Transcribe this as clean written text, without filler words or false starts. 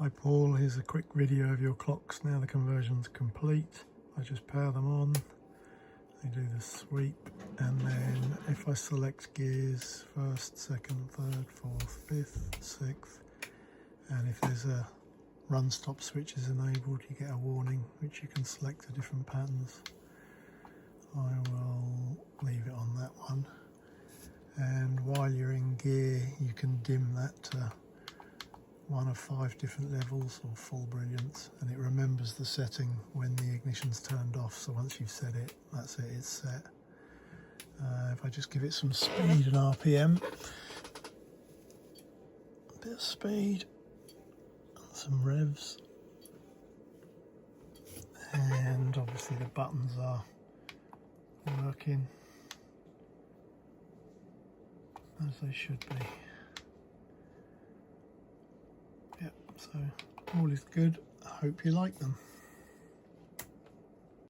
Hi Paul, here's a quick video of your clocks now the conversion's complete. I just power them on, I do the sweep, and then if I select gears, first, second, third, fourth, fifth, sixth, and if there's a run stop switch is enabled, you get a warning which you can select the different patterns. I will leave it on that one, and while you're in gear you can dim that to one of 5 different levels or full brilliance, and it remembers the setting when the ignition's turned off, so once you've set it, that's it, it's set. If I just give it some speed and RPM, a bit of speed, and some revs, and obviously the buttons are working as they should be. Yep, so all is good. I hope you like them.